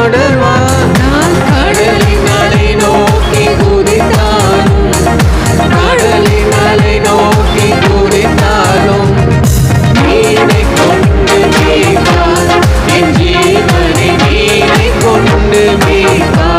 தொடர்வார். நான் கடலின் அலை நோக்கி குதித்தாலும், கடலின் அலை நோக்கி குதித்தாலும் நீரை கொண்டு மீட்பார். என் ஜீவனை நீரை கொண்டு மீட்பார்.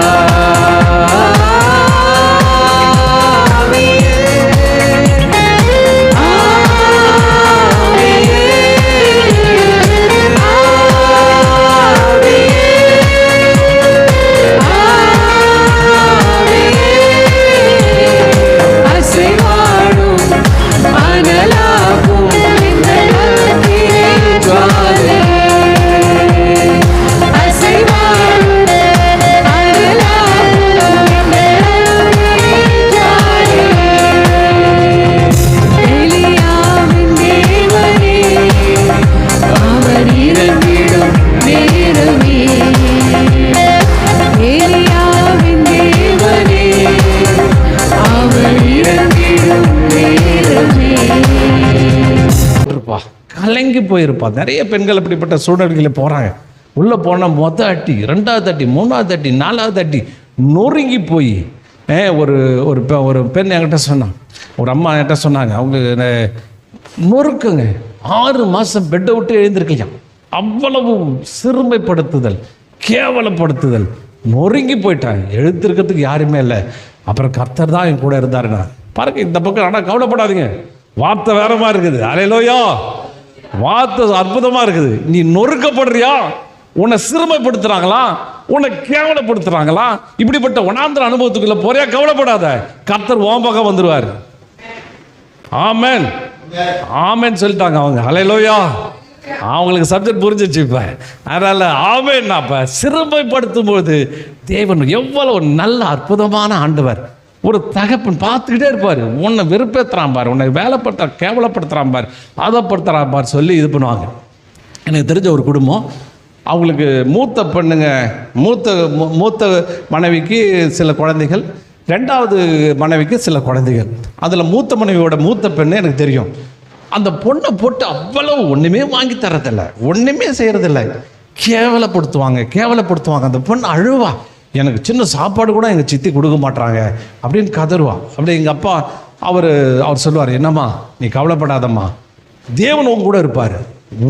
கலங்கி போயிருப்பா. நிறைய பெண்கள் அப்படிப்பட்ட சூழ்நிலைகளில் போகிறாங்க. உள்ளே போனால் மொதல் அட்டி, ரெண்டாவது அட்டி, மூணாவது அட்டி, நாலாவது அட்டி நொறுங்கி போய் ஒரு பெண் என்கிட்ட சொன்னான், ஒரு அம்மா என்கிட்ட சொன்னாங்க, அவங்க நொறுக்குங்க 6 மாதம் பெட்டை விட்டு எழுந்திருக்கலாம். அவ்வளவு சிறுமைப்படுத்துதல், கேவலப்படுத்துதல், நொறுங்கி போயிட்டாங்க. எழுந்திருக்கிறதுக்கு யாருமே இல்லை. அப்புறம் கர்த்தர் தான் என் கூட இருந்தாருண்ணா. பாருங்க இந்த பக்கம். ஆனால் கவலைப்படாதீங்க, வார்த்தை வேற மாதிரி இருக்குது. அல்லேலூயா, வார்த்தை அற்புதமா இருக்குது. நீ நொறுக்கப்படுறியா, உன்னை சிறுமைப்படுத்துறாங்களா, உன்னை கேவலப்படுத்துறாங்களா, இப்படிப்பட்ட வனாந்திர அனுபவத்துக்குள்ள போறியா, கவலைப்படாத, கர்த்தர் உன் பக்கம் வந்துருவாரு. ஆமென் ஆமென் சொல்லிட்டாங்க அவங்க. அல்லேலூயா, அவங்களுக்கு சப்ஜெக்ட் புரிஞ்சிச்சு இப்ப. அதனால ஆமென். அப்ப சிறுமைப்படுத்தும் போது தேவன் எவ்வளவு நல்ல அற்புதமான ஆண்டவர். ஒரு தகப்பன் பார்த்துக்கிட்டே இருப்பார். உன்னை வெறுப்பேற்றுறான் பார், உன்னை வேலைப்படுத்த கேவலப்படுத்துகிறான் பார், அதப்படுத்துகிறான் பார் சொல்லி இது பண்ணுவாங்க. எனக்கு தெரிஞ்ச ஒரு குடும்பம், அவங்களுக்கு மூத்த பெண்ணுங்க, மூத்த மனைவிக்கு சில குழந்தைகள், ரெண்டாவது மனைவிக்கு சில குழந்தைகள். அதில் மூத்த மனைவியோட மூத்த பெண்ணு எனக்கு தெரியும். அந்த பொண்ணை போட்டு அவ்வளவு ஒன்றுமே வாங்கி தரதில்லை, ஒன்றுமே செய்கிறதில்லை, கேவலப்படுத்துவாங்க. அந்த பொண்ணு அழுவா, எனக்கு சின்ன சாப்பாடு கூட எங்கள் சித்தி கொடுக்க மாட்டாங்க அப்படின்னு கதறுவா. அப்படி எங்கள் அப்பா அவர் சொல்லுவார், என்னம்மா நீ கவலைப்படாதம்மா, தேவன் உங்க கூட இருப்பார்,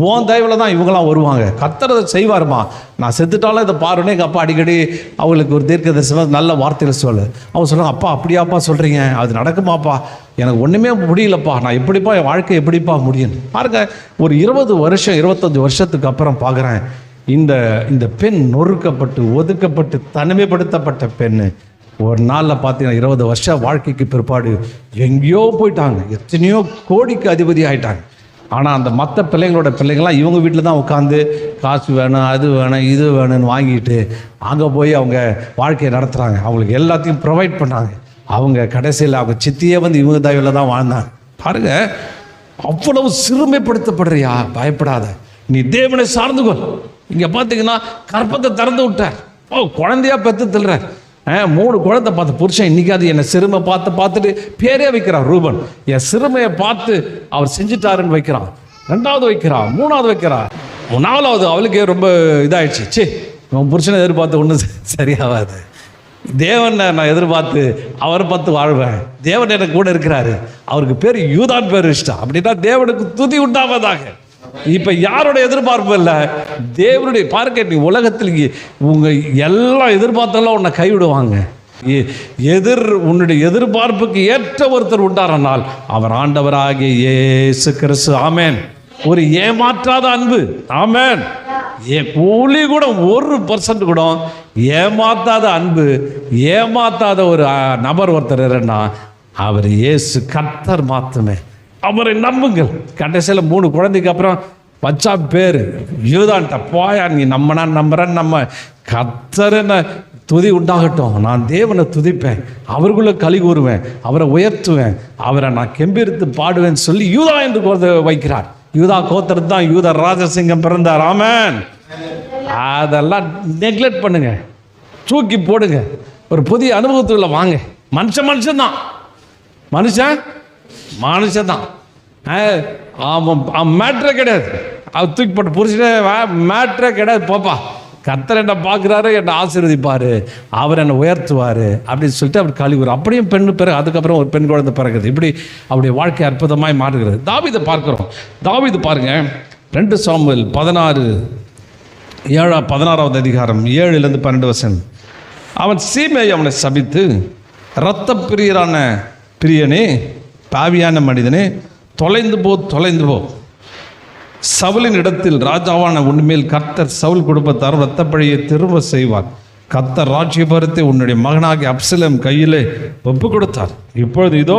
உன் தயவில் தான் இவங்களாம் வருவாங்க, கர்த்தர் செய்வாருமா, நான் செத்துட்டாலும் இதை பாருன்னு எங்கள் அப்பா அடிக்கடி அவங்களுக்கு ஒரு தீர்க்க தரிசனம் நல்ல வார்த்தையில் சொல்லு. அவங்க சொல்லுவாங்க, அப்பா அப்படியாப்பா சொல்கிறீங்க, அது நடக்குமாப்பா, எனக்கு ஒன்றுமே முடியலப்பா, நான் எப்படிப்பா என் வாழ்க்கை எப்படிப்பா முடியும். பாருங்க, ஒரு 20 வருஷம் 25 வருஷத்துக்கு அப்புறம் பார்க்குறேன், இந்த பெண் நொறுக்கப்பட்டு ஒதுக்கப்பட்டு தனிமைப்படுத்தப்பட்ட பெண்ணு ஒரு நாளில் பார்த்தீங்கன்னா 20 வருஷம் வாழ்க்கைக்கு பிற்பாடு எங்கேயோ போயிட்டாங்க, எத்தனையோ கோடிக்கு அதிபதி ஆகிட்டாங்க. ஆனால் அந்த மற்ற பிள்ளைங்களாம் இவங்க வீட்டில் தான் உட்காந்து காசு வேணும், அது வேணும், இது வேணும்னு வாங்கிட்டு அங்கே போய் அவங்க வாழ்க்கையை நடத்துகிறாங்க. அவங்களுக்கு எல்லாத்தையும் ப்ரொவைட் பண்ணாங்க. அவங்க கடைசியில் அவங்க சித்தியே வந்து இவங்க தயவில் தான் வாழ்ந்தாங்க. பாருங்க, அவ்வளவு சிறுமைப்படுத்தப்படுறியா, பயப்படாத, நீ தேவனை சார்ந்துகொள். இங்கே பார்த்தீங்கன்னா கற்பத்தை திறந்து விட்டார், குழந்தையா பெற்று தள்ளுறார். 3 குழந்தை பார்த்து புருஷன் இன்னைக்காது என்னை சிறுமை பார்த்துட்டு பேரே வைக்கிறான் ரூபன். என் சிறுமையை பார்த்து அவர் செஞ்சுட்டாருன்னு வைக்கிறான், 2வது வைக்கிறான், 3வது வைக்கிறான், 4வது அவளுக்கே ரொம்ப இதாகிடுச்சு. சே, உன் புருஷனை எதிர்பார்த்து ஒன்றும் சரியாகாது, தேவனை நான் எதிர்பார்த்து அவரை பார்த்து வாழ்வேன், தேவன் எனக்கு கூட இருக்கிறாரு, அவருக்கு பேர் யூதான் பேர் இஷ்டம் அப்படின்னா தேவனுக்கு துதி உண்டாவதாக. இப்ப யாரோட எதிர்பார்ப்பு இல்லை, தேவனுடைய. பாருங்க, நீ உலகத்தில் உங்க எல்லா எதிர்பார்த்தெல்லாம் உன்னை கைவிடுவாங்க. உன்னுடைய எதிர்பார்ப்புக்கு ஏற்ற ஒருத்தர் உண்டானால் அவர் ஆண்டவராகிய இயேசு கிறிஸ்து. ஆமென். ஒரு ஏமாற்றாத அன்பு. ஆமென். கூலி கூட 1% கூட ஏமாத்தாத அன்பு, ஏமாத்தாத ஒரு நபர் ஒருத்தர் இருந்தா அவர் இயேசு கர்த்தர் மாத்துமே. அவரை நம்புங்கள். கடைசியில் 3 குழந்தைக்கு அப்புறம் வச்சா பேர் யூதான்ட்ட, போயா நீ நம்புறேன்னு நம்ம கர்த்தர்ன்னு துதி உண்டாகட்டும், நான் தேவனை துதிப்பேன், அவருக்குள்ள களி கூறுவேன், அவரை உயர்த்துவேன், அவரை நான் கெம்பீரித்து பாடுவேன்னு சொல்லி யூதா என்று வைக்கிறார். யூதா கோத்திரத்து தான் யூதா ராஜசிங்கம் பிறந்தார். ஆமென். அதெல்லாம் நெக்லெக்ட் பண்ணுங்க, தூக்கி போடுங்க, ஒரு புதிய அனுபவத்துக்குள்ள வாங்க. மனுஷன் தான், மனுஷன் தான், மேட்ரே கிடையாது. அவர் தூக்கி போட்டு புரிச்சுட்டே மேட்ரே கிடையாது, போப்பா கர்த்தர் என்னை பார்க்குறாரு, என்னை ஆசீர்வதிப்பார், அவர் என்னை உயர்த்துவார் அப்படின்னு சொல்லிட்டு அவர் கழிவுறார். அப்படியும் பெண்ணு பிறகு அதுக்கப்புறம் ஒரு பெண் குழந்தை பிறகுது. இப்படி அவருடைய வாழ்க்கை அற்புதமாய் மாறுகிறது. தாவீதை பார்க்குறோம். தாவீது பாருங்க, 2 சாமுவேல் 16வது அதிகாரம் 7-12 அவன் சீமை அவனை சபித்து, இரத்த பிரியரான பிரியனே, பாவியான மனிதனே, தொலைந்து போ, சவுலின் இடத்தில் ராஜாவான உன்மேல் கர்த்தர் சவுல் குடும்பத்தார் இரத்தப்பழியை திரும்ப செய்வார். கர்த்தர் ராஜ்யபாரத்தை உன்னுடைய மகனாகிய அப்சலோம் கையிலே ஒப்பு கொடுத்தார். இப்பொழுது இதோ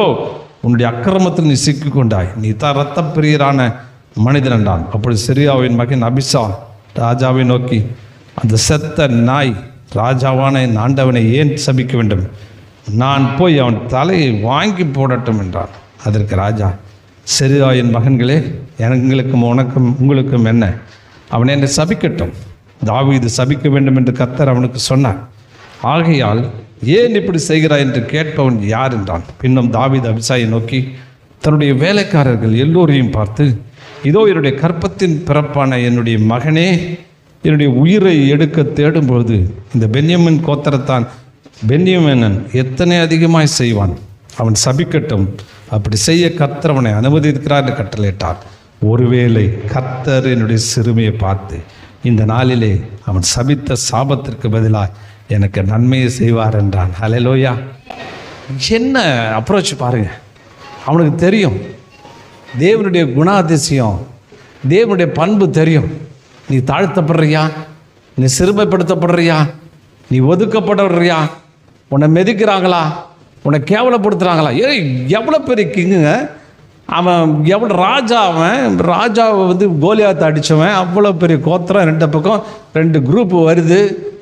உன்னுடைய அக்கிரமத்தில் நீ சிக்கிக்கொண்டாய், நீ தான் இரத்த பிரியரான மனிதன் என்றான். அப்பொழுது சிரியாவின் மகன் அபிசா ராஜாவை நோக்கி, அந்த செத்த நாய் ராஜாவான என் ஆண்டவனை ஏன் சபிக்க வேண்டும்? நான் போய் அவன் தலையை வாங்கி போடட்டும் என்றான். அதற்கு ராஜா, சிரியாவின் மகன்களே, எங்களுக்கும் உங்களுக்கும் என்ன? அவன் என்னை சபிக்கட்டும். தாவீது சபிக்க வேண்டும் என்று கர்த்தர் அவனுக்கு சொன்னார். ஆகையால் ஏன் இப்படி செய்கிறாய் என்று கேட்பவன் யார் என்றான். பின்னும் தாவீது அபிசாயை நோக்கி தன்னுடைய வேலைக்காரர்கள் எல்லோரையும் பார்த்து, இதோ என்னுடைய கற்பத்தின் பிறப்பான என்னுடைய மகனே, என்னுடைய உயிரை எடுக்க தேடும்போது இந்த பென்யமின் கோத்திரத்தான் பென்யமினன் எத்தனை அதிகமாய் செய்வான், அவன் சபிக்கட்டும். அப்படி செய்ய கர்த்தர் அவனை அனுமதிக்கிறார் என்று கட்டளையிட்டார். ஒருவேளை கர்த்தர் என்னுடைய சிறுமையை பார்த்து இந்த நாளிலே அவன் சபித்த சாபத்திற்கு பதிலாக எனக்கு நன்மையை செய்வார் என்றான். ஹல்லேலூயா. என்ன அப்ரோச் பாருங்க. அவனுக்கு தெரியும் தேவனுடைய குணாதிசயம், தேவனுடைய பண்பு தெரியும். நீ தாழ்த்தப்படுறியா, நீ சிறுமைப்படுத்தப்படுறியா, நீ ஒதுக்கப்படுறியா, உன்னை மெதிக்கிறாங்களா, உன்னை கேவலப்படுத்துகிறாங்களா? எவ்வளோ பெரிய கிங்குங்க அவன், எவ்வளோ ராஜா, அவன் ராஜாவை கோலியாத்தை அடித்தவன், அவ்வளோ பெரிய கோத்திரம், 2 பக்கம் 2 குரூப் வருது,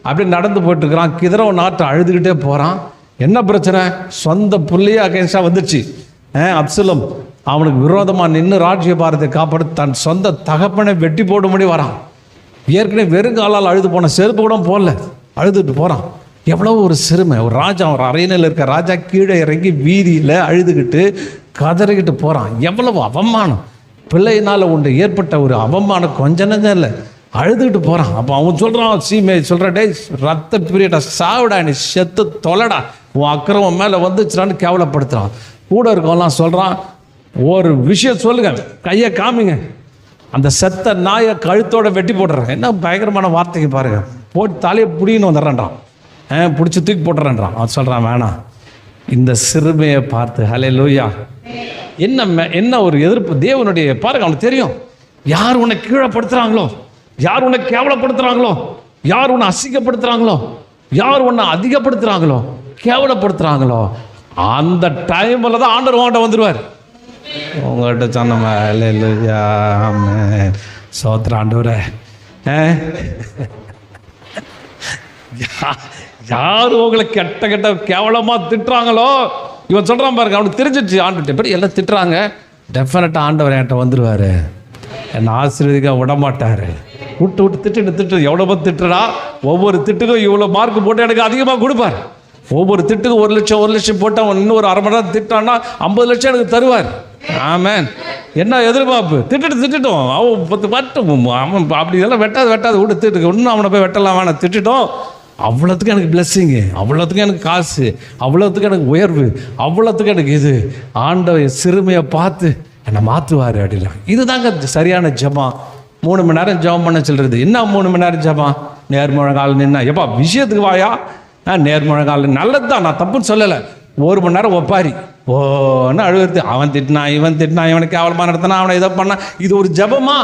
அப்படி நடந்து போயிட்டுருக்கிறான். கிதரோ நாட்டை அழுதுகிட்டே போகிறான். என்ன பிரச்சனை? சொந்த புள்ளையே அகேன்ஸ்டாக வந்துடுச்சு. அப்சலோம் அவனுக்கு விரோதமாக நின்று ராஜ்ய பாரத்தை காப்பாற்று தன் சொந்த தகப்பனை வெட்டி போடும்படி வரான். ஏற்கனவே வெறுங்காலால் அழுது போன, செருப்பு கூட போடல, அழுதுட்டு போகிறான். எவ்வளோ ஒரு சிறுமை. ஒரு ராஜா, ஒரு அறையினில் இருக்க ராஜா கீழே இறங்கி வீதியில் அழுதுகிட்டு கதறிக்கிட்டு போகிறான். எவ்வளவு அவமானம்! பிள்ளையினால் ஒன்று ஏற்பட்ட ஒரு அவமானம் கொஞ்ச நஞ்சம் இல்லை, அழுதுகிட்டு போகிறான். அப்போ அவன் சொல்கிறான், சீமை சொல்கிறான், டே ரத்த பிரியடா, சாவிடா, நீ செத்து தொலைடா, உன் அக்கிரமம் மேலே வந்துச்சுடான்னு கேவலப்படுத்துகிறான். கூட இருக்கவெல்லாம் சொல்கிறான், ஒரு விஷயம் சொல்லுங்க, கையை காமிங்க, அந்த செத்த நாயை கழுத்தோட வெட்டி போட்டுறான். என்ன பயங்கரமான வார்த்தைக்கு பாருங்க. போட்டு தலையை பிடின்னு வந்துடுறான்றான், பிடிச்சி தூக்கி போட்டுறான்றான். அவன் சொல்கிறான், வேணாம், இந்த சிறுமையை பார்த்து. ஹல்லேலூயா. என்ன ஒரு எதிர்ப்பு தேவனுடைய பாருங்க. அவனுக்கு தெரியும் யார் உன்னை கீழப்படுத்துகிறாங்களோ, யார் உன்னை கேவலப்படுத்துகிறாங்களோ, யார் உன்னை அசிங்கப்படுத்துகிறாங்களோ, யார் உன்னை அதிகப்படுத்துகிறாங்களோ, கேவலப்படுத்துகிறாங்களோ, அந்த டைமில் தான் ஆண்டவர் உங்கள்கிட்ட வந்துடுவார். உங்கள்கிட்ட சொன்னோம், ஹல்லேலூயா, ஆமென், ஸ்தோத்திரம் ஆண்டவரே. யார் உங்களை கெட்ட கெட்ட கேவலமாக திட்டுறாங்களோ, இவன் சொல்கிறான் பாருங்க, அவனுக்கு தெரிஞ்சிடுச்சு ஆண்டுகிட்ட பேர் எல்லாம் திட்டுறாங்க, டெஃபினட்டாக ஆண்டவர் என்கிட்ட வந்துடுவார், என்னை ஆசீர்வதிக்க விடமாட்டார். விட்டு திட்டு எவ்வளோ திட்டுறா, ஒவ்வொரு திட்டுக்கும் இவ்வளோ மார்க் போட்டு எனக்கு அதிகமாக கொடுப்பார். ஒவ்வொரு திட்டுக்கும் 1 லட்சம் போட்டால் இன்னும் ஒரு 1/2 மணி நேரம் திட்டான்னா 50 லட்சம் எனக்கு தருவார். ஆமென். என்ன எதிர்பார்ப்பு? திட்டட்டும், அவன் 10 மட்டும் அவன் அப்படி இதெல்லாம் வெட்டாது விட்டு திட்டு, இன்னும் அவனை போய் வெட்டலாம் வேணாம், திட்டட்டும். அவ்வளோத்துக்கு எனக்கு பிளெஸ்ஸிங்கு, அவ்வளோத்துக்கு எனக்கு காசு, அவ்வளோத்துக்கு எனக்கு உயர்வு, அவ்வளோத்துக்கு எனக்கு இது. ஆண்டவர் சிறுமையை பார்த்து என்னை மாற்றுவார் அப்படிலாம். இதுதாங்க சரியான ஜெபம். 3 மணி நேரம் ஜெபம் பண்ண சொல்கிறது. என்ன 3 மணி நேரம் ஜெபம்? நேர்முழங்கால் நின்னா, எப்பா விஷயத்துக்கு வாயா, நேர்முழங்கால் நல்லது தான், நான் தப்புன்னு சொல்லலை. 1 மணி நேரம் ஒப்பாரி ஓன்னு அழுகிறது. அவன் திட்டினா, இவன் திட்டினா, இவனுக்கு கேவலமாக நடத்தினா, அவனை இதை பண்ணா, இது ஒரு ஜெபமா?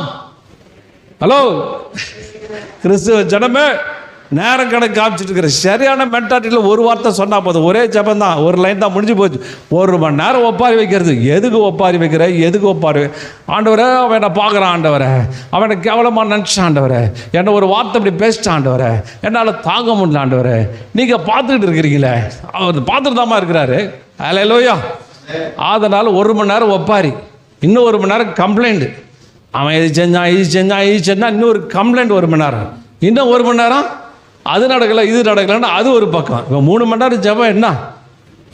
ஹலோ கிறிஸ்துவ ஜனமே, நேரம் கணக்கு காமிச்சிட்டு இருக்கிற சரியான மென்டாலிட்டியில் ஒரு வார்த்தை சொன்னால் போதும், ஒரே ஜபம் தான், ஒரு லைன் தான், முடிஞ்சு போச்சு. 1 மணி நேரம் ஒப்பாரி வைக்கிறது. எதுக்கு ஒப்பாரி வைக்கிற? எதுக்கு ஒப்பாரி? ஆண்டவரே, அவனை பார்க்குறான், ஆண்டவரை அவனை கேவலமாக நினச்சான், ஆண்டவரை என்னை ஒரு வார்த்தை இப்படி பேசிட்டான், ஆண்டவரை என்னால் தாங்க முடியல, ஆண்டவரை நீங்கள் பார்த்துக்கிட்டு இருக்கிறீங்களே, அவர் பார்த்துட்டு தாமா இருக்கிறாரு. ஹல்லேலூயா. அதனால் 1 மணி நேரம் ஒப்பாரி, இன்னும் 1 மணி நேரம் கம்ப்ளைண்ட். அவன் இது செஞ்சான் இன்னொரு கம்ப்ளைண்ட் 1 மணி நேரம், இன்னும் 1 மணி நேரம் அது நடக்கலை, இது நடக்கலைன்னா அது ஒரு பக்கம். இப்போ 3 மணி நேரம் ஜபம் என்ன?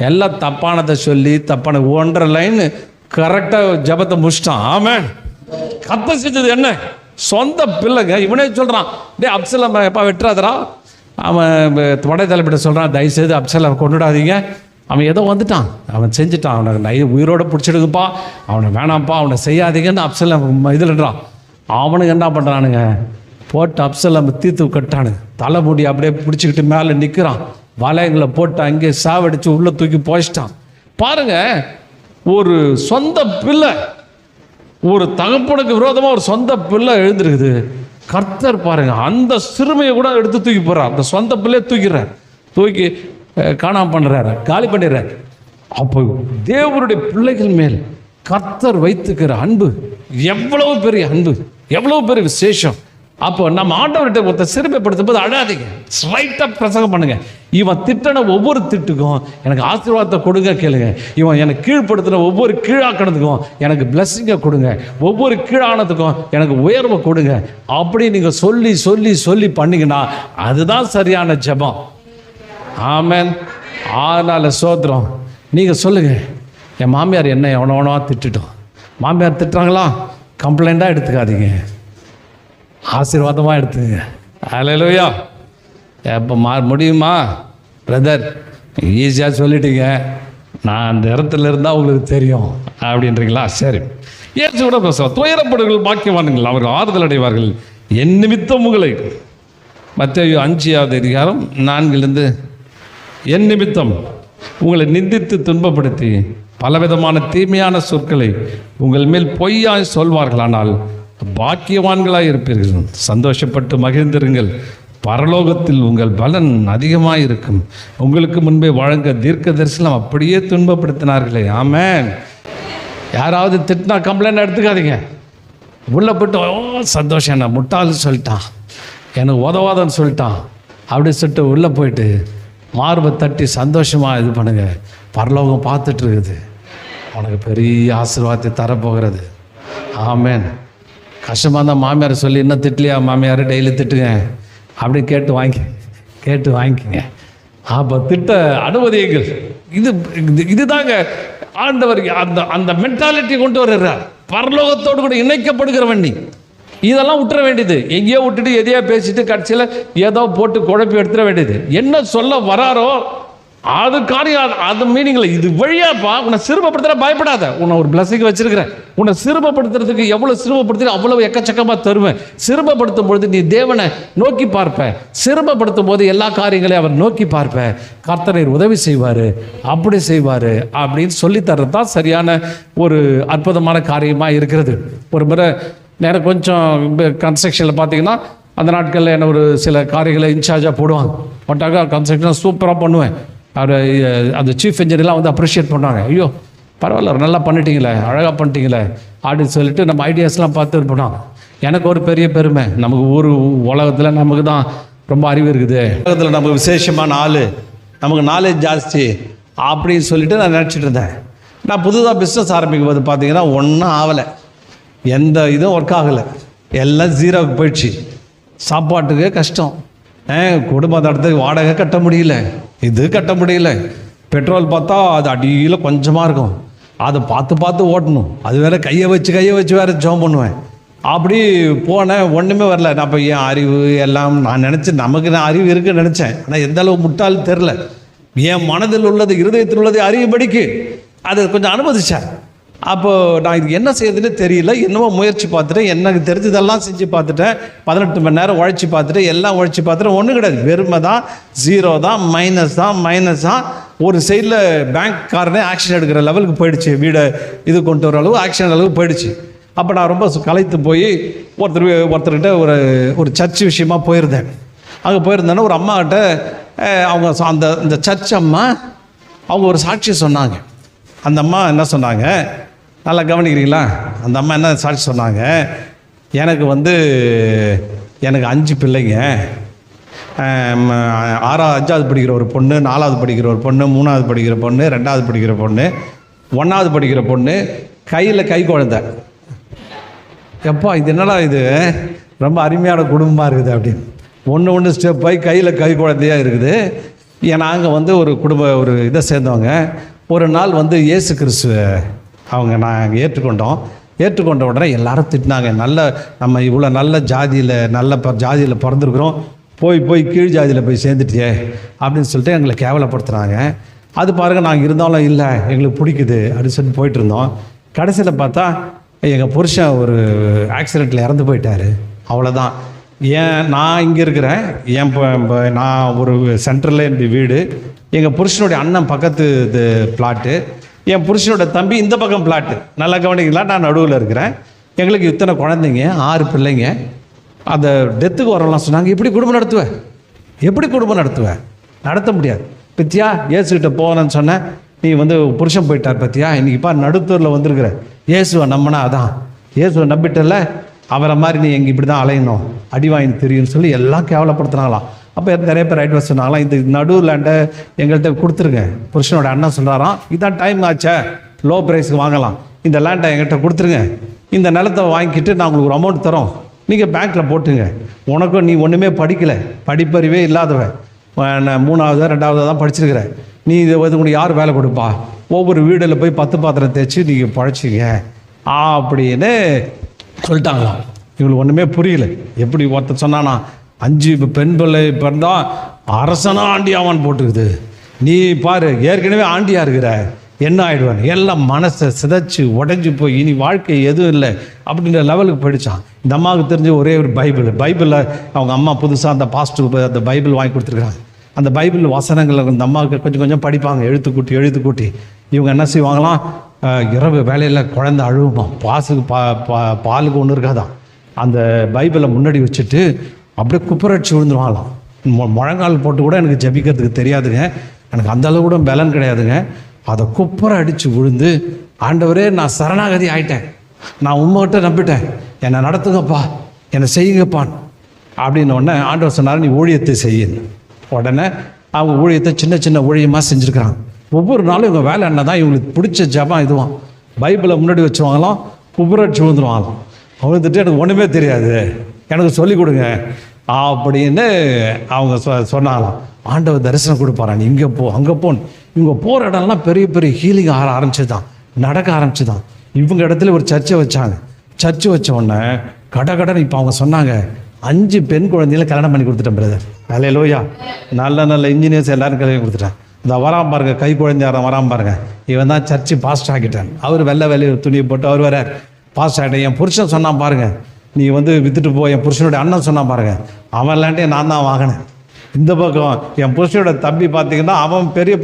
எல்லாம் தப்பானதை சொல்லி தப்பான 1.5 லைன் கரெக்டாக ஜபத்தை முடிச்சிட்டான். ஆமென். கர்த்தர் செஞ்சது என்ன? சொந்த பிள்ளைங்க. இவனே சொல்கிறான், டே அப்சலம் எப்பா வெட்டுறாதரா. அவன் படை தலைப்பிட்ட சொல்கிறான், தயவுசெய்து அப்சலம் கொண்டுடாதீங்க, அவன் ஏதோ வந்துட்டான், அவன் செஞ்சுட்டான், அவனை உயிரோடு பிடிச்சிடுங்கப்பா, அவனை வேணாம்ப்பா, அவனை செய்யாதீங்கன்னு அப்சலம் இதுலன்றான். அவனுக்கு என்ன பண்ணுறானுங்க, போட்டு அப்சலம் தீர்த்து கட்டானுங்க. தலைமுடி அப்படியே பிடிச்சிக்கிட்டு மேலே நிற்கிறான், வலைங்களை போட்டு அங்கேயே சாவடித்து உள்ளே தூக்கி போயிச்சிட்டான். பாருங்க, ஒரு சொந்த பிள்ளை, ஒரு தகப்பனுக்கு விரோதமாக ஒரு சொந்த பிள்ளை எழுந்திருக்குது. கர்த்தர் பாருங்க அந்த சிறுமையை கூட எடுத்து தூக்கி போடுறார். அந்த சொந்த பிள்ளையை தூக்கிடுறார், தூக்கி காணாம பண்ணுறாரு, காலி பண்ணிடுறாரு. அப்போ தேவனுடைய பிள்ளைகள் மேல் கர்த்தர் வைத்துக்கிற அன்பு எவ்வளவு பெரிய அன்பு, எவ்வளவு பெரிய விசேஷம். அப்போ நம்ம ஆண்டவர்கிட்ட ஒருத்தர் சிறுமைப்படுத்தும் போது அழாதீங்க, ஸ்ட்ரைட்டாக பிரசங்கம் பண்ணுங்க. இவன் திட்டன ஒவ்வொரு திட்டுக்கும் எனக்கு ஆசீர்வாதத்தை கொடுங்க கேளுங்க. இவன் எனக்கு கீழ்ப்படுத்தின ஒவ்வொரு கீழாக்கினதுக்கும் எனக்கு பிளஸ்ஸிங்கை கொடுங்க, ஒவ்வொரு கீழானதுக்கும் எனக்கு உயர்வை கொடுங்க. அப்படி நீங்கள் சொல்லி சொல்லி சொல்லி பண்ணிங்கன்னா அதுதான் சரியான ஜெபம். ஆமென். அதனால் சோத்திரம். நீங்கள் சொல்லுங்கள், என் மாமியார் என்ன எவனவனவா திட்டுட்டோம், மாமியார் திட்டுறாங்களா, கம்ப்ளைண்ட்டாக எடுத்துக்காதீங்க, ஆசீர்வாதமாக எடுத்துங்க. அல்லேலூயா. எப்போ முடியுமா பிரதர், ஈஸியாக சொல்லிட்டீங்க, நான் அந்த இடத்துல இருந்தால் உங்களுக்கு தெரியும் அப்படின்றீங்களா? சரி, ஏற்று கூட பேசுவோம். துயரப்படுகள் பாக்கியவானுங்கள், அவர்கள் ஆறுதல் அடைவார்கள். என் நிமித்தம் உங்களை, மத்தேயு 5வது அதிகாரம் 4 என் நிமித்தம் உங்களை நிந்தித்து துன்பப்படுத்தி பலவிதமான தீமையான சொற்களை உங்கள் மேல் பொய்யாய் சொல்வார்களானால் பாக்கியவான்களாய் இருப்பீர்கள். சந்தோஷப்பட்டு மகிழ்ந்திருங்கள், பரலோகத்தில் உங்கள் பலன் அதிகமாக இருக்கும். உங்களுக்கு முன்பே வழங்க தீர்க்க தரிசனம் அப்படியே துன்பப்படுத்தினார்களே. ஆமென். யாராவது திட்டினா கம்ப்ளைண்ட் எடுத்துக்காதீங்க. உள்ளே போய்ட்டு, ஓ சந்தோஷம், என்ன முட்டாள்னு சொல்லிட்டான், எனக்கு உதவாதன்னு சொல்லிட்டான் அப்படி சொல்லிட்டு உள்ளே போயிட்டு மார்பை தட்டி சந்தோஷமாக இது பண்ணுங்க. பரலோகம் பார்த்துட்டு இருக்குது, உனக்கு பெரிய ஆசீர்வாதத்தை தரப்போகிறது. ஆமென். கஷ்டமாக இருந்தால் மாமியார் சொல்லி, இன்னும் திட்டலையா மாமியார், டெய்லி திட்டுங்க அப்படி கேட்டு வாங்கிக்கங்க. அப்போ திட்ட அனுமதியுங்கள். இதுதாங்க ஆண்டவர் அந்த அந்த மென்டாலிட்டி கொண்டு வர்றார். பரலோகத்தோடு கூட இணைக்கப்படுகிற வண்டி. இதெல்லாம் விட்டுற வேண்டியது, எங்கேயோ விட்டுட்டு எதையோ பேசிட்டு கடைசியில் ஏதோ போட்டு குழப்பி எடுத்துட வேண்டியது. என்ன சொல்ல வராரோ அது காரியம், அது மீனிங்கில் இது வழியாப்பா. உன்னை சிறுமப்படுத்துகிற பயப்படாத, உன்னை ஒரு பிளஸிங் வச்சிருக்கிறேன். உன்னை சிறுமப்படுத்துறதுக்கு எவ்வளோ சிறுமப்படுத்துகிற அவ்வளவு எக்கச்சக்கமாக தருவேன். சிறுமப்படுத்தும் பொழுது நீ தேவனை நோக்கி பார்ப்ப, சிறுமப்படுத்தும் போது எல்லா காரியங்களையும் அவர் நோக்கி பார்ப்ப, கர்த்தரை உதவி செய்வார், அப்படி செய்வார் அப்படின்னு சொல்லித்தரது தான் சரியான ஒரு அற்புதமான காரியமாக இருக்கிறது. ஒரு முறை நேரம் கொஞ்சம் கன்ஸ்ட்ரக்ஷனில் பார்த்தீங்கன்னா அந்த நாட்களில் என்ன ஒரு சில காரியங்களை இன்சார்ஜாக போடுவாங்க. போட்டாக்கா கன்ஸ்ட்ரக்ஷன் சூப்பராக பண்ணுவேன். அவர் அந்த சீஃப் இன்ஜினியர்லாம் வந்து அப்ரிஷியேட் பண்ணுவாங்க. ஐயோ பரவாயில்ல, நல்லா பண்ணிட்டீங்களே, அழகாக பண்ணிட்டீங்களே அப்படின்னு சொல்லிட்டு நம்ம ஐடியாஸ்லாம் பார்த்து இருப்போம். எனக்கு ஒரு பெரிய பெருமை, நமக்கு ஊர் உலகத்தில் நமக்கு தான் ரொம்ப அறிவு இருக்குது, உலகத்தில் நமக்கு விசேஷமான ஆள், நமக்கு நாலேஜ் ஜாஸ்தி அப்படின்னு சொல்லிட்டு நான் நினச்சிட்டு இருந்தேன். நான் புதுதாக பிஸ்னஸ் ஆரம்பிக்கும் போது பார்த்தீங்கன்னா ஒன்றும் ஆகலை, எந்த இதுவும் ஒர்க் ஆகலை, எல்லாம் ஜீரோவுக்கு போயிடுச்சு. சாப்பாட்டுக்கு கஷ்டம், குடும்ப நடத்துக்கு வாடகை கட்ட முடியல, இது கட்ட முடியல, பெட்ரோல் பார்த்தா அது அடியில் கொஞ்சமாக இருக்கும், அதை பார்த்து ஓட்டணும், அது வேறு கையை வச்சு வேறு ஜோம் பண்ணுவேன். அப்படி போனேன், ஒன்றுமே வரல. நான் இப்போ என் அறிவு எல்லாம் நான் நினச்சேன், நமக்கு நான் அறிவு இருக்குன்னு நினச்சேன். ஆனால் எந்த அளவு முட்டாள் தெரில. என் மனதில் உள்ளது இருதயத்தில் உள்ளது அறியும்படிக்கு அதை கொஞ்சம் அனுமதிச்சார். அப்போது நான் இது என்ன செய்யறதுன்னு தெரியல, என்னமோ முயற்சி பார்த்துட்டேன், எனக்கு தெரிஞ்சதெல்லாம் செஞ்சு பார்த்துட்டேன், 18 மணி நேரம் உழைச்சி பார்த்துட்டேன், எல்லாம் உழைச்சி பார்த்துட்டேன், ஒன்றும் கிடையாது, வெறுமை தான், ஜீரோ தான், மைனஸ் தான். ஒரு சைடில் பேங்க்காரனே ஆக்ஷன் எடுக்கிற லெவலுக்கு போயிடுச்சு, வீடை இது கொண்டு வர அளவு ஆக்ஷன் அளவுக்கு போயிடுச்சு. அப்போ நான் ரொம்ப களைத்து போய் ஒருத்தர்கிட்ட ஒரு சர்ச் விஷயமாக போயிருந்தேன். அங்கே போயிருந்தேன்னா ஒரு அம்மாக்கிட்ட அவங்க அந்த சர்ச் அம்மா அவங்க ஒரு சாட்சி சொன்னாங்க. அந்த அம்மா என்ன சொன்னாங்க, நல்லா கவனிக்கிறீங்களா? அந்த அம்மா என்ன சாட்சி சொன்னாங்க, எனக்கு 5 பிள்ளைங்க, 5வது படிக்கிற ஒரு பொண்ணு, 4வது படிக்கிற ஒரு பொண்ணு, 3வது படிக்கிற பொண்ணு, 2வது படிக்கிற பொண்ணு, 1வது படிக்கிற பொண்ணு, கையில் கை குழந்தை. எப்பா இது என்னடா இது ரொம்ப அருமையான குடும்பமாக இருக்குது அப்படின்னு ஒன்று ஸ்டெப் போய் கையில் கை குழந்தையாக இருக்குது. நாங்கள் ஒரு இதை சேர்ந்தவங்க. ஒரு நாள் இயேசு கிறிஸ்துவ நாங்கள் ஏற்றுக்கொண்டோம். ஏற்றுக்கொண்ட உடனே எல்லாரும் திட்டினாங்க. நம்ம இவ்வளோ நல்ல ஜாதியில் பிறந்திருக்கிறோம், போய் கீழ் ஜாதியில் போய் சேர்ந்துட்டியே அப்படின்னு சொல்லிட்டு எங்களை கேவலப்படுத்துனாங்க. அது பாருங்கள், நாங்கள் இருந்தாலும் இல்லை எங்களுக்கு பிடிக்குது அப்படின்னு சொல்லிட்டு போயிட்டு இருந்தோம். கடைசியில் பார்த்தா எங்கள் புருஷன் ஒரு ஆக்சிடெண்ட்டில் இறந்து போயிட்டார். அவ்வளோதான். நான் இங்கே இருக்கிறேன், நான் ஒரு சென்டரில் என்னுடைய வீடு, எங்கள் புருஷனுடைய அண்ணன் பக்கத்து இது பிளாட்டு, என் புருஷனோட தம்பி இந்த பக்கம் பிளாட்டு. நல்லா கவனிக்கலாம், நான் நடுவில் இருக்கிறேன். எங்களுக்கு இத்தனை குழந்தைங்க, 6 பிள்ளைங்க. அந்த டெத்துக்கு வரலாம் சொன்னாங்க. எப்படி குடும்பம் நடத்துவேன்? நடத்த முடியாது. பத்தியா இயேசுகிட்ட போனேன்னு சொன்னேன். நீ புருஷன் போயிட்டார் பத்தியா, இன்றைக்கிப்பா நடுத்தூரில் வந்திருக்கிற, இயேசுவை நம்பினா அதான், இயேசுவை நம்பிட்டல, அவரை மாதிரி நீ எங்கே இப்படி தான் அலையணும், அடி வாங்கி தெரியும்னு சொல்லி எல்லாம் கேவலப்படுத்தினாங்களாம். அப்போ நிறைய பேர் ரைட் வர சொன்னாங்களாம், இந்த நடு லேண்டை எங்கள்கிட்ட கொடுத்துருங்க. புருஷனோட அண்ணன் சொல்கிறாராம், இதான் டைம் ஆச்சே, லோ ப்ரைஸுக்கு வாங்கலாம், இந்த லேண்டை எங்கிட்ட கொடுத்துருங்க, இந்த நிலத்தை வாங்கிக்கிட்டு நான் உங்களுக்கு ஒரு அமௌண்ட் தரோம், நீங்கள் பேங்க்கில் போட்டுங்க. உனக்கும் நீ ஒன்றுமே படிக்கலை, படிப்பறிவே இல்லாதவன், 3வது 2வது தான் படிச்சிருக்கிற, நீ இதை உங்களுக்கு யார் வேலை கொடுப்பா, ஒவ்வொரு வீடில் போய் 10 பாத்திரம் தேய்ச்சி நீங்கள் பழைச்சிங்க அப்படின்னு சொல்லிட்டாங்களாம். இவங்களுக்கு ஒன்றுமே புரியல. எப்படி ஒருத்தர் சொன்னானா, 5 பெண் பிள்ளை பிறந்தா அரசனா ஆண்டியாவான் போட்டுக்குது, நீ பாரு ஏற்கனவே ஆண்டியா இருக்கிற, என்ன ஆகிடுவான், எல்லாம் மனசை சிதைச்சு உடஞ்சி போய் இனி வாழ்க்கை எதுவும் இல்லை அப்படின்ற லெவலுக்கு போயிடுச்சான். இந்த அம்மாவுக்கு தெரிஞ்ச ஒரே ஒரு பைபிளில் அவங்க அம்மா புதுசாக அந்த பாஸ்ட்டுக்கு அந்த பைபிள் வாங்கி கொடுத்துருக்குறாங்க. அந்த பைபிள் வசனங்களை இந்த அம்மாவுக்கு கொஞ்சம் படிப்பாங்க, எழுத்து கூட்டி. இவங்க என்ன செய்வாங்களாம், இரவு வேலையில் குழந்தை அழுவுமா, பாலுக்கு ஒன்று இருக்காதான், அந்த பைபிளை முன்னாடி வச்சுட்டு அப்படியே குப்புரடிச்சு விழுந்துருவாங்களாம். முழங்கால் போட்டு கூட எனக்கு ஜபிக்கிறதுக்கு தெரியாதுங்க, எனக்கு அந்தளவு கூட பலன் கிடையாதுங்க. அதை குப்புற அடித்து விழுந்து, ஆண்டவரே நான் சரணாகதி ஆயிட்டேன், நான் உண்மைகிட்ட நம்பிட்டேன், என்னை நடத்துங்கப்பா, என்னை செய்யுங்கப்பான் அப்படின்னு உடனே ஆண்டவர் சொன்னார், நீ ஊழியத்தை செய்யுன்னு. உடனே அவங்க ஊழியத்தை சின்ன ஊழியமாக செஞ்சுருக்கிறாங்க. ஒவ்வொரு நாளும் இவங்க வேலை என்ன தான், இவங்களுக்கு பிடிச்ச ஜபம் இதுவான், பைபிளை முன்னாடி வச்சுவாங்களாம், குப்புரடிச்சு விழுந்துருவாங்களாம். விழுந்துட்டு எனக்கு ஒன்றுமே தெரியாது, எனக்கு சொல்லிக் கொடுங்க அப்படின்னு அவங்க சொன்னாங்களாம். ஆண்டவர் தரிசனம் கொடுப்பாரா, நீ இங்கே போ அங்கே போன்னு. இவங்க போகிற இடம்லாம் பெரிய ஹீலிங் ஆரம்பிச்சுதான், நடக்க ஆரம்பிச்சுதான். இவங்க இடத்துல ஒரு சர்ச்சை வச்சாங்க. சர்ச்சை வச்ச உடனே கடகடன்னு இப்போ அவங்க சொன்னாங்க, 5 பெண் குழந்தைகளை கல்யாணம் பண்ணி கொடுத்துட்டேன் பிரதர். அல்லேலூயா. நல்ல இன்ஜினியர்ஸ் எல்லாரும் கல்யாணம் கொடுத்துட்டேன். இந்த வராம பாருங்க, கை குழந்தையாரம் வராம பாருங்க, இவன் தான் சர்ச்சு பாஸ்ட் ஆகிட்டான். அவர் வெள்ளை துணியை போட்டு அவர் வரார், பாஸ்ட் ஆகிட்டேன். என் புருஷன் சொன்னான் பாருங்க, நீ விற்றுட்டு போ. என் புருஷனுடைய அண்ணன் சொன்னான் பாருங்க, அவன் லேண்டே நான் தான் வாங்கினேன். இந்த பக்கம் என் புருஷனோட தம்பி பார்த்தீங்கன்னா அவன் பெரிய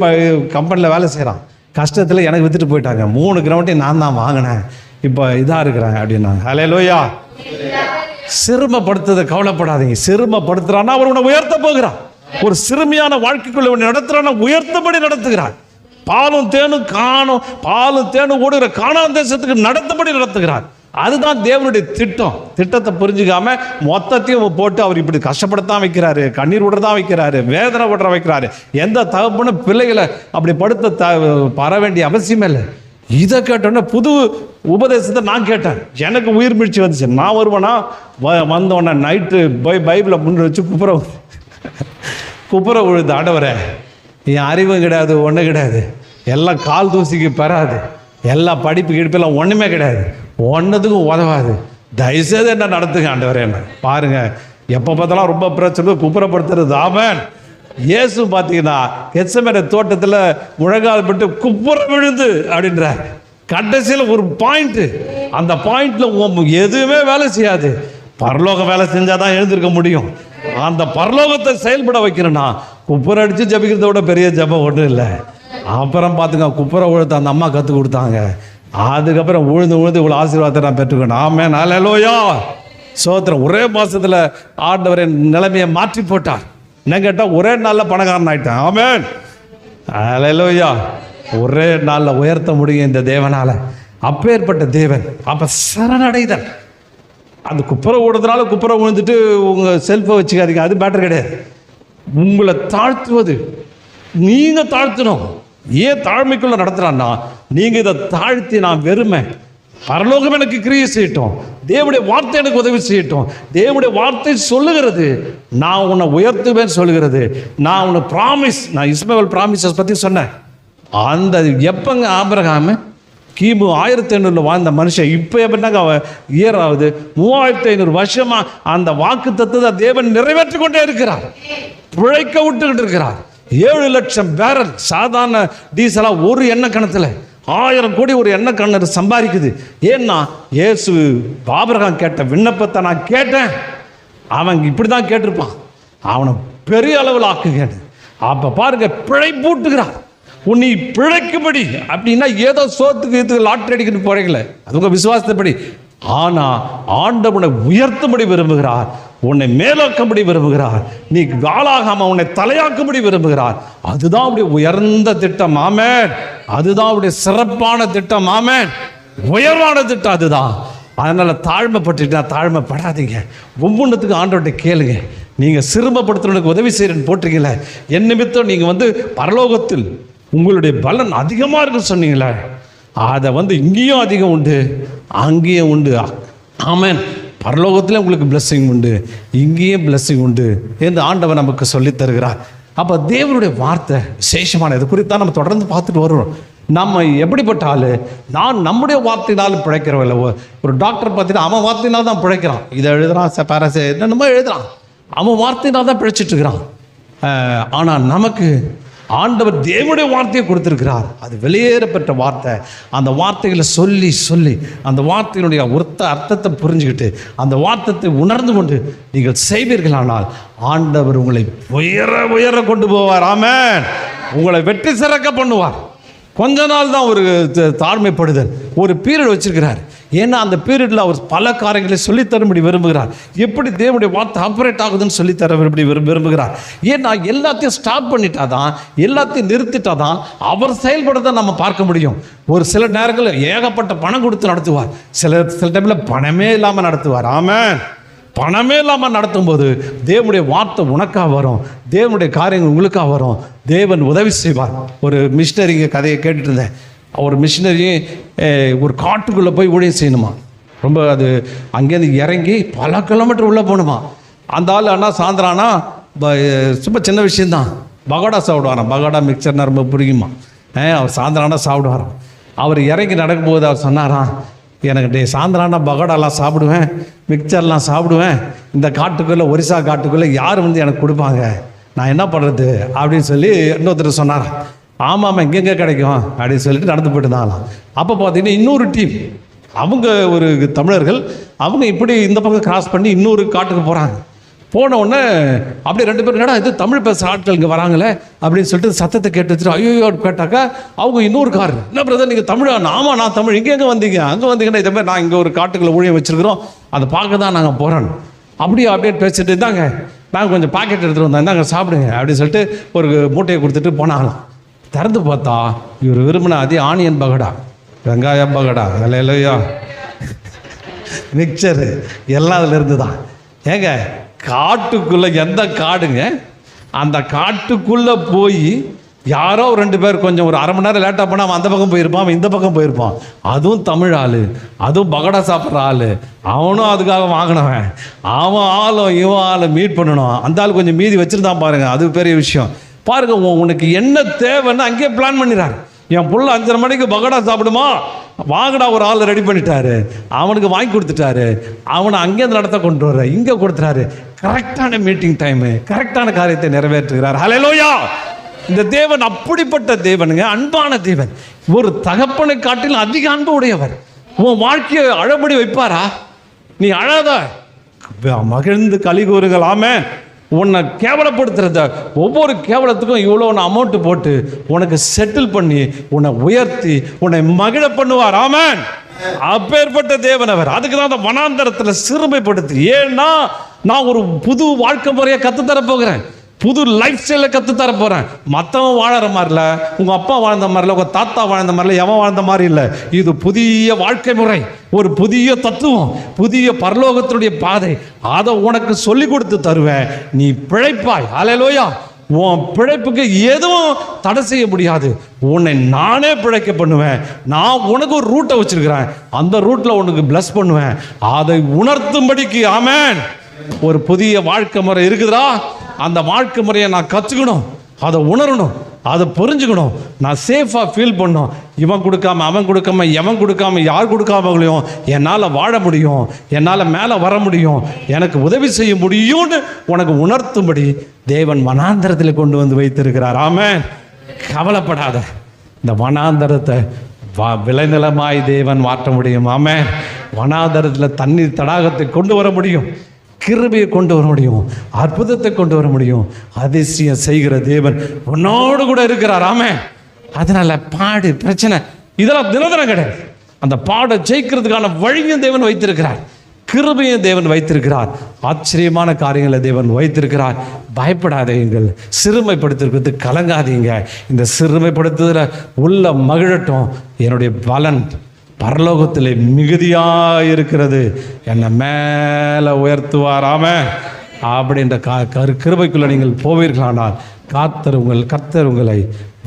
கம்பெனியில் வேலை செய்கிறான், கஷ்டத்தில் எனக்கு விற்றுட்டு போயிட்டாங்க, 3 கிரவுண்டையும் நான் தான் வாங்கினேன், இப்போ இதாக இருக்கிறேன் அப்படின்னாங்க. அல்லேலூயா. சிறுமப்படுத்துறதை கவலைப்படாதீங்க. சிறுமப்படுத்துறான்னா அவர் உன்னை உயர்த்த போகிறான். ஒரு சிறுமியான வாழ்க்கைக்குள்ள நடத்துறான்னா உயர்த்தபடி நடத்துகிறார். பாலும் தேனும் ஓடுகிற கானான் தேசத்துக்கு நடத்தபடி நடத்துகிறார். அதுதான் தேவனுடைய திட்டத்தை புரிஞ்சுக்காம மொத்தத்தையும் போட்டு அவர் இப்படி கஷ்டப்படத்தான் வைக்கிறாரு, கண்ணீர் விடுறதான் வைக்கிறாரு, வேதனை விடுற வைக்கிறாரு. எந்த தகப்பனும் பிள்ளைகளை அப்படி படுத்த பர வேண்டிய அவசியமே இல்லை. இதை கேட்டோன்னே புது உபதேசத்தை நான் கேட்டேன், எனக்கு உயிர் மீழ்ச்சி வந்துச்சு. நான் வருவேன்னா வந்தோடனே நைட்டு பைபிளை முன்னாடி வச்சு குப்புற விழுது, ஆண்டவரே என் அறிவும் கிடையாது, ஒன்றும் கிடையாது, எல்லாம் கால் தூசிக்கு பெறாது, எல்லா படிப்பு கிடிப்பெல்லாம் ஒன்றுமே கிடையாது, ஒன்றுத்துக்கும் உதவாது, தயவுசெய்து என்ன நடத்துங்க ஆண்டவரே. என்ன பாருங்க, எப்போ பார்த்தாலும் ரொம்ப பிரச்சனை குப்புறப்படுத்துறது. ஆமென். இயேசு பார்த்தீங்கன்னா கெத்செமனே தோட்டத்தில் முழங்கால் பட்டு குப்புற விழுந்து அப்படின்றார். கடைசியில் ஒரு பாயிண்ட், அந்த பாயிண்ட்ல எதுவுமே வேலை செய்யாது, பரலோக வேலை செஞ்சாதான் எழுந்திருக்க முடியும். அந்த பரலோகத்தை செயல்பட வைக்கிறேன்னா குப்புற அடிச்சு ஜபிக்கிறத விட பெரிய ஜபம் ஒன்றும் இல்லை. அப்புறம் பார்த்துங்க, குப்புற உழுத்த அந்த அம்மா கற்றுக் கொடுத்தாங்க. அதுக்கப்புறம் உழுந்து இவ்வளோ ஆசீர்வாதத்தை நான் பெற்றுக்கணும். ஆமென். அல்லேலூயா. சோத்திரம். ஒரே மாசத்துல ஆண்டவர் நிலைமையை மாற்றி போட்டார். என்ன கேட்டால் ஒரே நாளில் பணக்காரன் ஆயிட்டேன். ஆமென். அல்லேலூயா. ஒரே நாளில் உயர்த்த முடியும் இந்த தேவனால. அப்பேற்பட்ட தேவன். அப்போ சரணடைதல். அந்த குப்புற ஓடுறதுனால குப்புற விழுந்துட்டு உங்கள் செல்ஃபை வச்சுக்காதீங்க, அது மேட்டர் கிடையாது. உங்களை தாழ்த்துவது நீங்கள் தாழ்த்தணும். ஏன் தாழ்மைக்குள்ள நடத்துறான்னா, நீங்கள் இதை தாழ்த்தி நான் வெறுமை, பரலோகம் எனக்கு கிரியை செய்யட்டும், தேவனுடைய வார்த்தை எனக்கு உதவி செய்யட்டும். தேவனுடைய வார்த்தை சொல்லுகிறது, நான் உன்னை உயர்த்துவேன்னு சொல்லுகிறது. நான் உன்னை ப்ராமிஸ், நான் இஸ்மவேல் ப்ராமிஸஸ் பற்றி சொன்னேன். அந்த எப்பங்க ஆபிரகாம் கிமு 1500 வாழ்ந்த மனுஷன் இப்போ எப்படின்னாங்க அவன் இயர் ஆகுது 3500 வருஷமா அந்த வாக்கு தத்துவத்தை தேவன் நிறைவேற்றி கொண்டே இருக்கிறார், பிழைக்க விட்டுக்கிட்டு இருக்கிறார். 7 லட்சம் பேரல் சாதாரண டீசலா ஒரு எண்ணெய் கணத்துல 1000 கோடி ஒரு எண்ணெய் கண்ணர் சம்பாதிக்குது. ஏன்னா இயேசு ஆபிரகாம் கேட்ட விண்ணப்பத்தை நான் கேட்டேன், அவன் இப்படிதான் கேட்டிருப்பான், அவனை பெரிய அளவில் ஆக்குங்க. அப்ப பாருங்க பிழைப்பூட்டுகிறார். உன்னை பிழைக்கும்படி அப்படின்னா ஏதோ சோத்துக்கு லாட்டரி அடிக்கிட்டு போறீங்களே, அது உங்க விசுவாசத்தைப்படி. ஆனா ஆண்டவனை உயர்த்தும்படி விரும்புகிறார், உன்னை மேலோக்கும்படி விரும்புகிறார், நீ ஆளாகாம உன்னை தலையாக்கும்படி விரும்புகிறார். அதுதான் அவருடைய உயர்ந்த திட்டம். ஆமென். அதுதான் அவருடைய சிறப்பான திட்டம். ஆமென். உயர்வான திட்டம் அதுதான். அதனால தாழ்மைப்பட்டுட்டா தாழ்மைப்படாதீங்க. ஒவ்வொன்றுத்துக்கும் ஆண்டவர்கிட்ட கேளுங்க. நீங்கள் சிறுமப்படுத்துறதுக்கு உதவி செய்கிறேன்னு போட்டிருக்கீங்களே, என் நிமித்தம் நீங்கள் பரலோகத்தில் உங்களுடைய பலன் அதிகமாக இருக்குன்னு சொன்னீங்களே, அதை இங்கேயும் அதிகம் உண்டு, அங்கேயும் உண்டு. ஆமென். பரலோகத்தில் உங்களுக்கு பிளெஸ்ஸிங் உண்டு, இங்கேயும் பிளெஸ்ஸிங் உண்டு என்று ஆண்டவர் நமக்கு சொல்லித் தருகிறார். அப்போ தேவனுடைய வார்த்தை விசேஷமான இது குறித்தான் நம்ம தொடர்ந்து பார்த்துட்டு வருவோம். நம்ம எப்படிப்பட்ட ஆள், நம்முடைய வார்த்தையினாலும் பிழைக்கிறவங்கள. ஒரு டாக்டர் பார்த்தீங்கன்னா அவன் வார்த்தையினால் தான் பிழைக்கிறான். இதை எழுதுறான், பேராசை என்னென்னமோ எழுதுறான், அவன் வார்த்தையினால் தான் பிழைச்சிட்டு இருக்கிறான். ஆனால் நமக்கு ஆண்டவர் தேவனுடைய வார்த்தையை கொடுத்திருக்கிறார். அது வெளியேறப்பட்ட வார்த்தை. அந்த வார்த்தைகளை சொல்லி சொல்லி அந்த வார்த்தையினுடைய அர்த்தத்தை புரிஞ்சுக்கிட்டு அந்த வார்த்தையை உணர்ந்து கொண்டு நீங்கள் செய்வீர்களானால் ஆண்டவர் உங்களை உயர உயர கொண்டு போவார். ஆமென். உங்களை வெற்றி சிறக்க பண்ணுவார். கொஞ்ச நாள் தான் ஒரு தாழ்மைப்படுதல், ஒரு பீரியட் வச்சிருக்கிறார். ஏன்னா அந்த பீரியடில் அவர் பல காரியங்களை சொல்லித்தரும்படி விரும்புகிறார். எப்படி தேவனுடைய வார்த்தை ஆப்ரேட் ஆகுதுன்னு சொல்லித்தரபடி விரும்புகிறார். ஏன்னா எல்லாத்தையும் ஸ்டாப் பண்ணிட்டாதான், எல்லாத்தையும் நிறுத்திட்டாதான் அவர் செயல்படுறதை நம்ம பார்க்க முடியும். ஒரு சில நேரங்களில் ஏகப்பட்ட பணம் கொடுத்து நடத்துவார், சில டைமில் பணமே இல்லாமல் நடத்துவார். ஆமென். பணமே இல்லாமல் நடத்தும் போது தேவனுடைய வார்த்தை உனக்காக வரும், தேவனுடைய காரியங்கள் உங்களுக்காக வரும், தேவன் உதவி செய்வார். ஒரு மிஷினரிங்க கதையை கேட்டுட்டு இருந்தேன். ஒரு மிஷினரி ஒரு காட்டுக்குள்ளே போய் ஊழியம் செய்யணுமா, ரொம்ப அது அங்கேருந்து இறங்கி பல கிலோமீட்டர் உள்ளே போகணுமா. அந்த ஆள் ஆனால் சாயந்தரம் ஆனால் சும்மா சின்ன விஷயந்தான், பகோடா சாப்பிடுவாராம். பகோடா மிக்சர்னா ரொம்ப பிடிக்குமா. அவர் சாயந்தரம் ஆனால் சாப்பிடுவாராம். அவர் இறங்கி நடக்கும்போது அவர் சொன்னாராம், எனக்கு சாயந்தரம் பகோடாலாம் சாப்பிடுவேன், மிக்சர்லாம் சாப்பிடுவேன், இந்த காட்டுக்குள்ளே ஒரிசா காட்டுக்குள்ளே யார் எனக்கு கொடுப்பாங்க, நான் என்ன பண்ணுறது அப்படின்னு சொல்லி இன்னொருத்தர் சொன்னார். ஆமாம் எங்கெங்கே கிடைக்கும் அப்படின்னு சொல்லிட்டு நடந்து போயிட்டு தான். அப்போ பார்த்தீங்கன்னா இன்னொரு டீம், அவங்க ஒரு தமிழர்கள், அவங்க இப்படி இந்த பக்கம் கிராஸ் பண்ணி இன்னொரு காட்டுக்கு போகிறாங்க. போன உடனே அப்படியே 2 பேரும் என்னடா இது தமிழ் பேசுகிற ஆட்கள் இங்கே வராங்களே அப்படின்னு சொல்லிட்டு சத்தத்தை கேட்டு வச்சுட்டு ஐயோ கேட்டாக்கா அவங்க இன்னொரு கார், என்ன பிரதர் நீங்கள் தமிழா? ஆமாம் நான் தமிழ். எங்கே வந்தீங்க? அங்கே வந்தீங்கன்னா இதே மாதிரி நான் இங்கே ஒரு காட்டுக்குள்ள ஊழியம் வச்சுருக்கிறோம், அதை பார்க்க தான் நாங்கள் போகிறோம். அப்படியே பேசிட்டு இருந்தாங்க. நாங்கள் கொஞ்சம் பாக்கெட் எடுத்துகிட்டு வந்தோம், இருந்தாங்க சாப்பிடுங்க அப்படின்னு சொல்லிட்டு ஒரு மூட்டையை கொடுத்துட்டு போனாங்களாம். திறந்து பார்த்தா இவர் விரும்பின அதே ஆனியன் பகடா, வெங்காயம் பகடா, விலையிலையா மிக்சரு எல்லாம் அதில் இருந்து தான். ஏங்க காட்டுக்குள்ளே, எந்த காடுங்க, அந்த காட்டுக்குள்ளே போய் யாரோ 2 பேர் கொஞ்சம் ஒரு அரை மணி நேரம் லேட்டாக போனால் அவன் அந்த பக்கம் போயிருப்பான், அவன் இந்த பக்கம் போயிருப்பான். அதுவும் தமிழ் ஆள், அதுவும் பகடா சாப்பிட்ற ஆள், அவனும் அதுக்காக வாங்கினவன். அவன் ஆளும் இவன் ஆளை மீட் பண்ணணும். அந்த ஆள் கொஞ்சம் மீதி வச்சுருந்தான் பாருங்க, அது பெரிய விஷயம். பாருங்க, உனக்கு என்ன தேவைன்னு அங்கேயே பிளான் பண்ணிடுறாரு. என் புள்ள 5:30 மணிக்கு பகடா சாப்பிடுமா, வாங்கடா ஒரு ஆள் ரெடி பண்ணிட்டாரு, அவனுக்கு வாங்கி கொடுத்துட்டாரு, அவனை அங்கேருந்து நடத்த கொண்டு வர்ற இங்கே கொடுத்துட்டாரு. கரெக்டான மீட்டிங் டைமு, கரெக்டான காரியத்தை நிறைவேற்றுகிறார். ஹல்லேலூயா. இந்த தேவன் அப்படிப்பட்ட தேவனுங்க, அன்பான தேவன். ஒரு தகப்பனை காட்டிலும் அதிக அன்பு உடையவர். உன் வாழ்க்கையை அழபடி வைப்பாரா? நீ அழாத, மகிழ்ந்து களி கூறுங்கள். ஆமென். உன்னை கேவலப்படுத்துறத ஒவ்வொரு கேவலத்துக்கும் இவ்வளோ அமௌண்ட் போட்டு உனக்கு செட்டில் பண்ணி உன்னை உயர்த்தி உன்னை மகிழ பண்ணுவார். ஆமென். அப்பேற்பட்ட தேவன் அவர். அதுக்கு தான் அந்த வனாந்தரத்தில் சிறுமைப்படுத்தி, ஏன்னா நான் ஒரு புது வாழ்க்கை முறையை கற்றுத்தர போகிறேன், புது லைஃப் ஸ்டைலை கற்றுத்தர போகிறேன். மற்றவன் வாழற மாதிரில, உங்கள் அப்பா வாழ்ந்த மாதிரில, உங்கள் தாத்தா வாழ்ந்த மாதிரில, எவன் வாழ்ந்த மாதிரி இல்லை. இது புதிய வாழ்க்கை முறை, ஒரு புதிய தத்துவம், புதிய பரலோகத்தினுடைய பாதை. அதை உனக்கு சொல்லி கொடுத்து தருவேன். நீ பிழைப்பாய். ஹல்லேலூயா. உன் பிழைப்புக்கு எதுவும் தடை செய்ய முடியாது. உன்னை நானே பிழைக்க பண்ணுவேன். நான் உனக்கு ஒரு ரூட்டை வச்சிருக்கிறேன், அந்த ரூட்டில் உனக்கு பிளஸ் பண்ணுவேன். அதை உணர்த்தும்படிக்கு. ஆமென். ஒரு புதிய வாழ்க்கை முறை இருக்குதுடா, அந்த வாழ்க்கை முறையை நான் கற்றுக்கணும், அதை உணரணும். அதை புரிஞ்சுக்கணும். நான் சேஃபாக ஃபீல் பண்ணணும். இவன் கொடுக்காம அவன் கொடுக்காம எவன் கொடுக்காம யார் கொடுக்காமங்களையும் என்னால் வாழ முடியும், என்னால் மேலே வர முடியும், எனக்கு உதவி செய்ய முடியும்னு உனக்கு உணர்த்தும்படி தேவன் வனாந்தரத்தில் கொண்டு வந்து வைத்திருக்கிறார். ஆமென். கவலைப்படாத. இந்த வனாந்தரத்தை விளைநிலமாய் தேவன் மாற்ற முடியும். ஆமென். வனாந்தரத்தில் தண்ணீர் தடாகத்தை கொண்டு வர முடியும், கிருபையை கொண்டு வர முடியும், அற்புதத்தை கொண்டு வர முடியும். அதிசயம் செய்கிற தேவன் உன்னோடு கூட இருக்கிறார். ஆமென். அதனால பாடு பிரச்சனை இதெல்லாம் தினதினம் கிடையாது. அந்த பாடை ஜெயிக்கிறதுக்கான வழியும் தேவன் வைத்திருக்கிறார், கிருபையும் தேவன் வைத்திருக்கிறார், ஆச்சரியமான காரியங்களை தேவன் வைத்திருக்கிறார். பயப்படாதீங்கள், சிறுமைப்படுத்திருக்கிறது கலங்காதீங்க. இந்த சிறுமைப்படுத்துதல உள்ள மகிழட்டும். என்னுடைய பலன் பரலோகத்தில் மிகுதியாக இருக்கிறது, என்னை மேலே உயர்த்துவாராம அப்படின்ற கிருபைக்குள்ளே நீங்கள் போவீர்களானால் கர்த்தர் உங்களை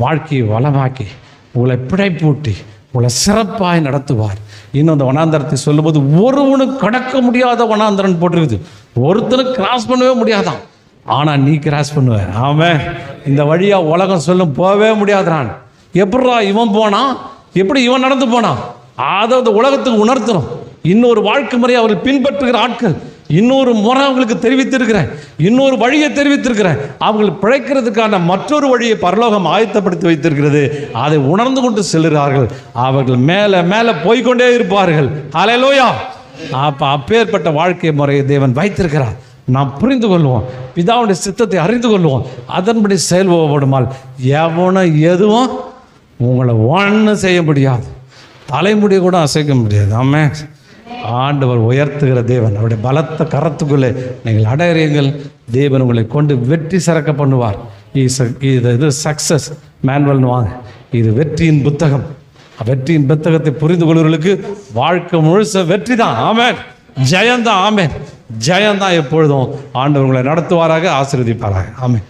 வாழ்க்கையை வளமாக்கி உங்களை பிழைப்பூட்டி உங்களை சிறப்பாய் நடத்துவார். இன்னும் அந்த வனாந்தரத்தை சொல்லும்போது ஒருவனுக்கு கடக்க முடியாத வனாந்தரன் போட்டிருக்குது. ஒருத்தனுக்கு கிராஸ் பண்ணவே முடியாதான், ஆனால் நீ கிராஸ் பண்ணுவ. ஆமாம். இந்த வழியாக உலகம் சொல்லும் போவே முடியாதுறான். எப்படா இவன் போனான், எப்படி இவன் நடந்து போனான், அதாவது உலகத்துக்கு உணர்த்தணும். இன்னொரு வாழ்க்கை முறையை அவர்கள் பின்பற்றுகிற ஆட்கள், இன்னொரு முறை அவங்களுக்கு தெரிவித்திருக்கிறேன், இன்னொரு வழியை தெரிவித்திருக்கிறேன். அவர்கள் பிழைக்கிறதுக்கான மற்றொரு வழியை பரலோகம் ஆயத்தப்படுத்தி வைத்திருக்கிறது. அதை உணர்ந்து கொண்டு செல்கிறார்கள். அவர்கள் மேலே மேலே போய்கொண்டே இருப்பார்கள். ஹல்லேலூயா. அப்பேற்பட்ட வாழ்க்கை முறையை தேவன் வைத்திருக்கிறார். நாம் புரிந்து கொள்வோம், பிதாவுடைய சித்தத்தை அறிந்து கொள்வோம், அதன்படி செயல்படுமால் எவனோ எதுவும் உங்களை ஒன்றும் செய்ய முடியாது, தலைமுடி கூட அசைக்க முடியாது. ஆமென். ஆண்டவர் உயர்த்துகிற தேவன். அவருடைய பலத்த கரத்துக்குள்ளே நீங்கள் அடையறீங்கள். தேவன் உங்களை கொண்டு வெற்றி சிறக்க பண்ணுவார். இது சக்சஸ் மேனுவல்னு வாங்க, இது வெற்றியின் புத்தகம். வெற்றியின் புத்தகத்தை புரிந்து கொள்வர்களுக்கு வாழ்க்கை முழுச வெற்றி தான். ஆமென். ஜெயந்தான். ஆமென். ஜெயந்தான். எப்பொழுதும் ஆண்டவர் உங்களை நடத்துவாராக, ஆசீர்வதிப்பாராக. ஆமென்.